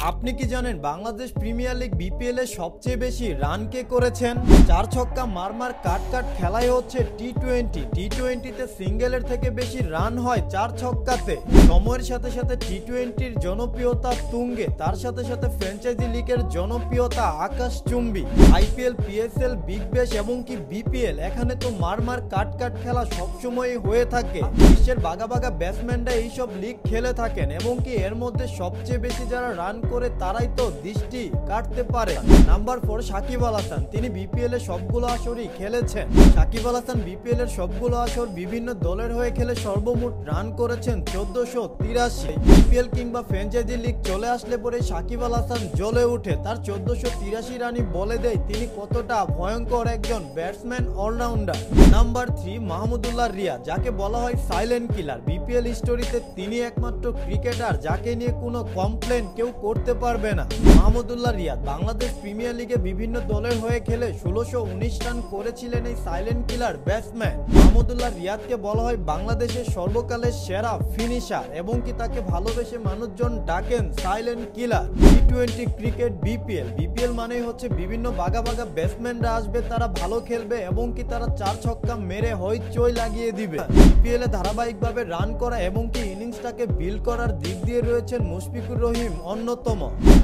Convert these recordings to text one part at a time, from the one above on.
আপনি কি জানেন বাংলাদেশ প্রিমিয়ার লিগ বিপিএল এ সবচেয়ে বেশি রান কে করেছেন? 4 ছক্কা মারমার কাট খেলাই হচ্ছে টি-20তে সিঙ্গেলের থেকে বেশি রান হয় 4 ছক্কাতে। সময়ের সাথে সাথে টি-20-র জনপ্রিয়তা তুঙ্গে, তার সাথে সাথে ফ্র্যাঞ্চাইজি লিগের জনপ্রিয়তা আকাশচুম্বী। আইপিএল, পিএসএল, বিগ ব্যাশ এবং কি বিপিএল, এখানে তো মারমার কাট খেলা সবসময়ই হয়ে থাকে। বিশ্বের বাঘা ব্যাটসম্যানরা এইসব লিগ খেলে থাকেন এবং কি এর মধ্যে সবচেয়ে বেশি যারা রান করে তারাই তো দৃষ্টি কাটতে পারে। নাম্বার 4 সাকিব আল হাসান। তিনি বিপিএল এর সবগুলো আসরই খেলেছেন। সাকিব আল হাসান বিপিএল এর সবগুলো আসর বিভিন্ন দলের হয়ে খেলে সর্বমোট রান করেছেন 1483। বিপিএল কিংবা ফ্র্যাঞ্চাইজি লিগ চলে আসলে পরে সাকিব আল হাসান জ্বলে উঠে। তার 1483 রানই বলে দেয় তিনি কতটা ভয়ঙ্কর একজন batsman all rounder. Number 3 Mahmudullah Riyad, যাকে বলা হয় সাইলেন্ট কিলার। বিপিএল হিস্টোরিতে তিনি একমাত্র ক্রিকেটার যাকে নিয়ে কোনো কমপ্লেন কেউ করতে পারবে না। মাহমুদুল্লাহ রিয়াদ বাংলাদেশ প্রিমিয়ার লিগে বিভিন্ন দলের হয়ে খেলে 1619 রান করেছিলেন এই সাইলেন্ট কিলার ব্যাটসম্যান। মাহমুদুল্লাহ রিয়াদকে বলা হয় বাংলাদেশের সর্বকালের সেরা ফিনিশার এবং কি তাকে ভালোবেসে মানুষজন ডাকেন সাইলেন্ট কিলার। টি-20 ক্রিকেট বিপিএল মানেই হচ্ছে বিভিন্ন বাঘা ব্যাটসম্যানরা আসবে, তারা ভালো খেলবে এবং কি তারা 4 ছক্কা মেরে হইচই লাগিয়ে দিবে। বিপিএল এ ধারাবাহিকভাবে রান করা এবং কি ইনিংসটাকে বিল্ড করার দিক দিয়ে রয়েছেন মুশফিকুর রহিম অন্যতম,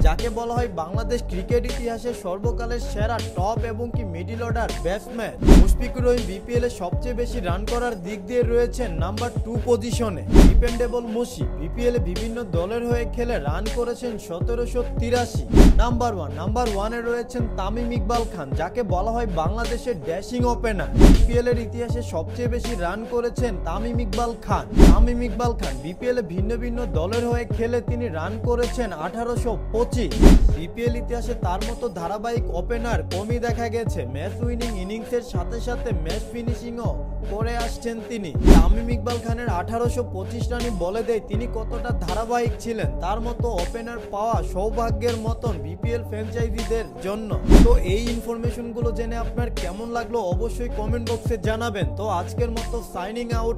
যাকে বলা হয় বাংলাদেশ ক্রিকেট ইতিহাসের সর্বকালের সেরা টপ এবং কি middle order batsman. Mushfiqur Rahim BPL এ সবচেয়ে বেশি রান করার দিক দিয়ে রয়েছেন নাম্বার 2 পজিশনে। ডিপেন্ডেবল মুশি বিপিএল এ বিভিন্ন দলের হয়ে খেলে রান করেছেন 1783। নাম্বার 1 এ রয়েছেন তামিম ইকবাল খান, যাকে বলা হয় বাংলাদেশের ড্যাশিং ওপেনার। বিপিএল এর ইতিহাসে সবচেয়ে বেশি রান করেছেন তামিম ইকবাল খান। বিপিএল এ ভিন্ন দলের হয়ে খেলে তিনি রান করেছেন 1825। বিপিএল ইতিহাসে তার মতো ধারাবাহিক ওপেনার কমই দেখা গেছে। ম্যাচ উইনিং ইনিংসের সাথে সাথে ম্যাচ ফিনিশিংও করে আসছেন তিনি। তামিম ইকবাল খানের 1825 রানই বলে দেয় তিনি কতটা ধারাবাহিক ছিলেন। তার মতো ওপেনার পাওয়া সৌভাগ্যের মতন বিপিএল ফ্র্যাঞ্চাইজিদের জন্য। তো এই ইনফরমেশন গুলো জেনে আপনার কেমন লাগলো অবশ্যই কমেন্ট বক্সে জানাবেন। তো আজকের মতো সাইনিং আউট।